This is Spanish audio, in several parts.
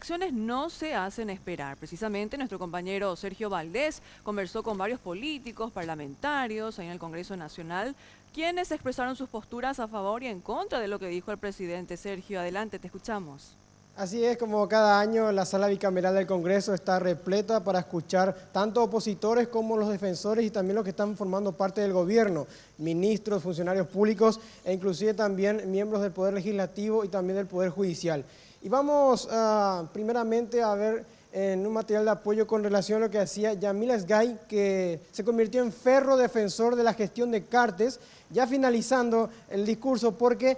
acciones no se hacen esperar. Precisamente nuestro compañero Sergio Valdés conversó con varios políticos, parlamentarios ahí en el Congreso Nacional, quienes expresaron sus posturas a favor y en contra de lo que dijo el presidente. Sergio, adelante, te escuchamos. Así es, como cada año la sala bicameral del Congreso está repleta para escuchar tanto opositores como los defensores y también los que están formando parte del gobierno, ministros, funcionarios públicos e inclusive también miembros del Poder Legislativo y también del Poder Judicial. Y vamos primeramente a ver en un material de apoyo con relación a lo que hacía Yamila Sgay, que se convirtió en ferro defensor de la gestión de Cartes, ya finalizando el discurso, porque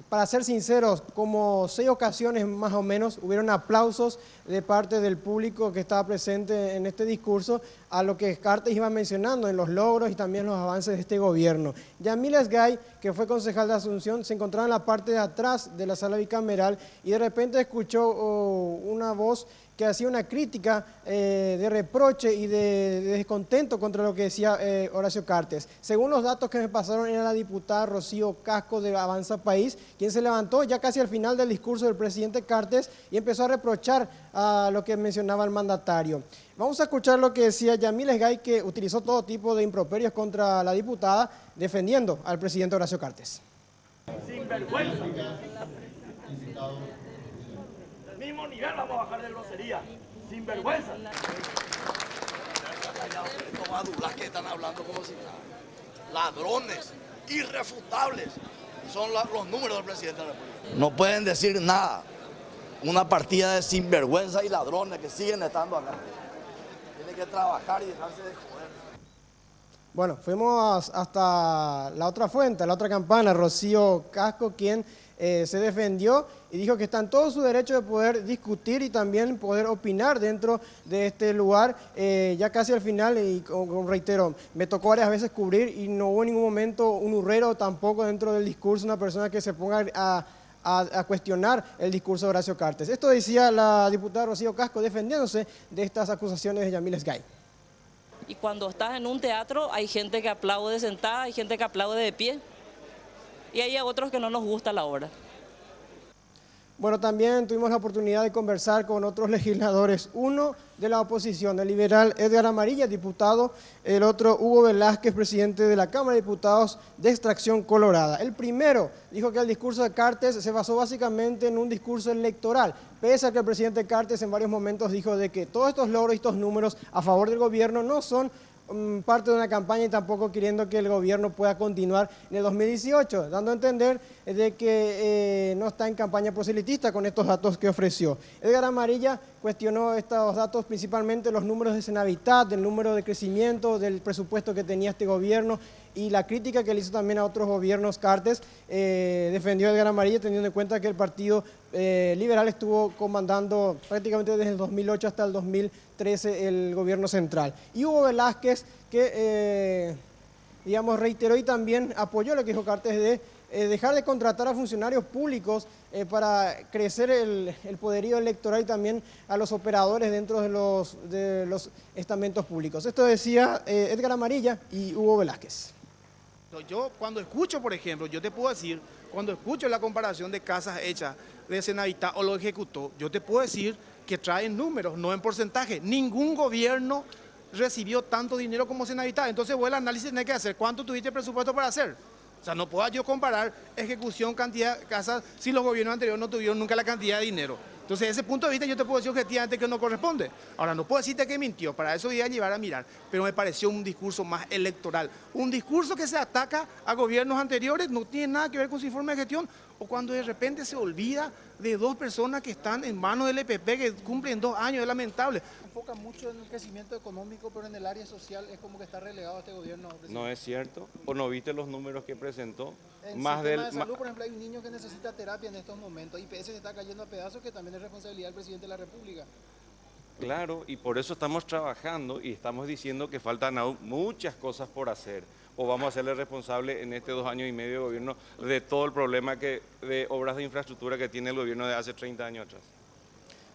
para ser sinceros, como 6 ocasiones más o menos hubieron aplausos de parte del público que estaba presente en este discurso a lo que Cartes iba mencionando en los logros y también los avances de este gobierno. Yamila Sgay, que fue concejal de Asunción, se encontraba en la parte de atrás de la sala bicameral y de repente escuchó una voz que hacía una crítica de reproche y de descontento contra lo que decía Horacio Cartes. Según los datos que me pasaron, era la diputada Rocío Casco de Avanza País, quien se levantó ya casi al final del discurso del presidente Cartes y empezó a reprochar a lo que mencionaba el mandatario. Vamos a escuchar lo que decía Yamila Sgay, que utilizó todo tipo de improperios contra la diputada, defendiendo al presidente Horacio Cartes. Sinvergüenza. Del mismo nivel vamos a bajar de grosería. Sinvergüenza. Estos badulas que están hablando como si nada. Ladrones, irrefutables. Son los números del presidente de la República. No pueden decir nada. Una partida de sinvergüenza y ladrones que siguen estando acá. Tienen que trabajar y dejarse de joder. Bueno, fuimos hasta la otra fuente, la otra campana, Rocío Casco, quien se defendió y dijo que está en todo su derecho de poder discutir y también poder opinar dentro de este lugar. Ya casi al final, y como reitero, me tocó varias veces cubrir y no hubo en ningún momento un hurrero tampoco dentro del discurso, una persona que se ponga a cuestionar el discurso de Horacio Cartes. Esto decía la diputada Rocío Casco defendiéndose de estas acusaciones de Yamila Sgay. Y cuando estás en un teatro hay gente que aplaude sentada, hay gente que aplaude de pie y hay otros que no nos gusta la obra. Bueno, también tuvimos la oportunidad de conversar con otros legisladores, uno de la oposición, el liberal Edgar Amarilla, diputado, el otro Hugo Velázquez, presidente de la Cámara de Diputados de extracción colorada. El primero dijo que el discurso de Cartes se basó básicamente en un discurso electoral, pese a que el presidente Cartes en varios momentos dijo de que todos estos logros y estos números a favor del gobierno no son parte de una campaña y tampoco queriendo que el gobierno pueda continuar en el 2018, dando a entender de que no está en campaña proselitista con estos datos que ofreció. Edgar Amarilla cuestionó estos datos, principalmente los números de Senavitat, del número de crecimiento, del presupuesto que tenía este gobierno y la crítica que le hizo también a otros gobiernos Cartes. Defendió a Edgar Amarilla teniendo en cuenta que el partido liberal estuvo comandando prácticamente desde el 2008 hasta el 2013 el gobierno central. Y Hugo Velázquez, que digamos, reiteró y también apoyó lo que dijo Cartes de dejar de contratar a funcionarios públicos para crecer el poderío electoral y también a los operadores dentro de los estamentos públicos. Esto decía Edgar Amarilla y Hugo Velázquez. Yo cuando escucho, por ejemplo, yo te puedo decir, cuando escucho la comparación de casas hechas de Senavitat o lo ejecutó, yo te puedo decir que traen números, no en porcentaje. Ningún gobierno recibió tanto dinero como Senavitat. Entonces vos el análisis tenés que hacer, ¿cuánto tuviste presupuesto para hacer? O sea, no puedo yo comparar ejecución, cantidad de casas, si los gobiernos anteriores no tuvieron nunca la cantidad de dinero. Entonces, desde ese punto de vista yo te puedo decir objetivamente que no corresponde. Ahora, no puedo decirte que mintió, para eso voy a llevar a mirar, pero me pareció un discurso más electoral. Un discurso que se ataca a gobiernos anteriores, no tiene nada que ver con su informe de gestión, o cuando de repente se olvida de 2 personas que están en manos del EPP, que cumplen 2 años, es lamentable. Enfoca mucho en el crecimiento económico, pero en el área social es como que está relegado a este gobierno. Presidente. No es cierto, o no viste los números que presentó. En Más sistema del de salud, por ejemplo, hay un niño que necesita terapia en estos momentos. IPS se está cayendo a pedazos, que también es responsabilidad del presidente de la República. Claro, y por eso estamos trabajando y estamos diciendo que faltan aún muchas cosas por hacer. O vamos a hacerle responsable en este 2 años y medio de gobierno de todo el problema de obras de infraestructura que tiene el gobierno de hace 30 años atrás.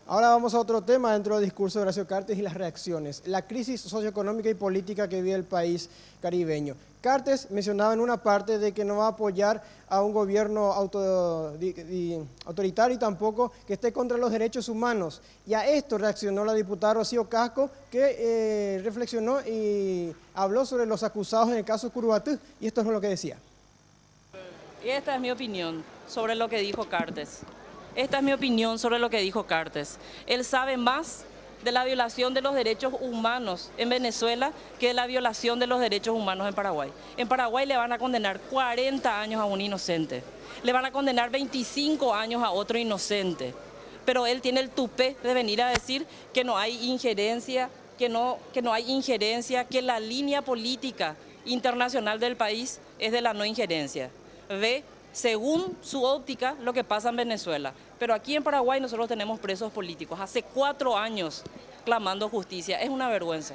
Ahora vamos a otro tema dentro del discurso de Horacio Cartes y las reacciones. La crisis socioeconómica y política que vive el país caribeño. Cartes mencionaba en una parte de que no va a apoyar a un gobierno autoritario y tampoco que esté contra los derechos humanos. Y a esto reaccionó la diputada Rocío Casco, que reflexionó y habló sobre los acusados en el caso Curubatú. Y esto es lo que decía. Y esta es mi opinión sobre lo que dijo Cartes. Esta es mi opinión sobre lo que dijo Cartes. Él sabe más de la violación de los derechos humanos en Venezuela que de la violación de los derechos humanos en Paraguay. En Paraguay le van a condenar 40 años a un inocente. Le van a condenar 25 años a otro inocente. Pero él tiene el tupé de venir a decir que no hay injerencia, que no hay injerencia, que la línea política internacional del país es de la no injerencia. Ve, según su óptica, lo que pasa en Venezuela. Pero aquí en Paraguay nosotros tenemos presos políticos. Hace 4 años clamando justicia. Es una vergüenza.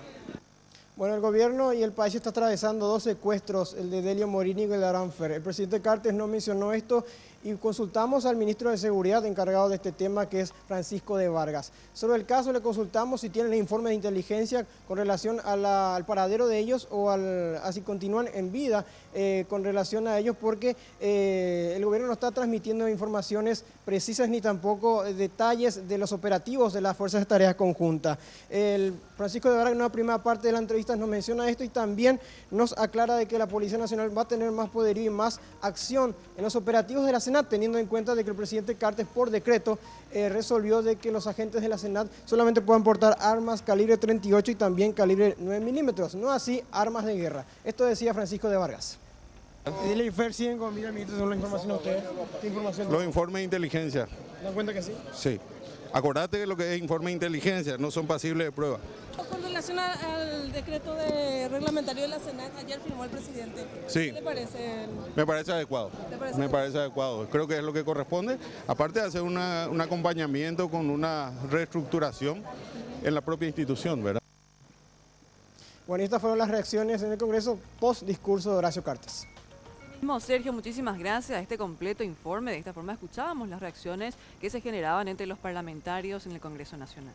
Bueno, el gobierno y el país está atravesando 2 secuestros, el de Delio Morini y el de Aranfer. El presidente Cartes no mencionó esto y consultamos al ministro de Seguridad encargado de este tema, que es Francisco de Vargas. Sobre el caso le consultamos si tienen el informe de inteligencia con relación al paradero de ellos o a si continúan en vida con relación a ellos, porque el gobierno no está transmitiendo informaciones precisas ni tampoco detalles de los operativos de las Fuerzas de Tareas Conjuntas. El Francisco de Vargas en una primera parte de la entrevista nos menciona esto y también nos aclara de que la Policía Nacional va a tener más poderío y más acción en los operativos de la Senat, teniendo en cuenta de que el presidente Cartes por decreto resolvió de que los agentes de la Senat solamente puedan portar armas calibre 38 y también calibre 9 milímetros, no así armas de guerra. Esto decía Francisco de Vargas. ¿Y el IFER siguen con vida, ministro, según la información de ustedes? ¿Qué información? Los informes de inteligencia. ¿Dan cuenta que sí? Sí. Acordate que lo que es informe de inteligencia no son pasibles de prueba. Con relación al decreto reglamentario de la Senat, ayer firmó el presidente. Sí. ¿Qué le parece? Me parece adecuado. Me parece adecuado. Creo que es lo que corresponde. Aparte de hacer un acompañamiento con una reestructuración en la propia institución, ¿verdad? Bueno, estas fueron las reacciones en el Congreso post discurso de Horacio Cartes. Sergio, muchísimas gracias a este completo informe. De esta forma escuchábamos las reacciones que se generaban entre los parlamentarios en el Congreso Nacional.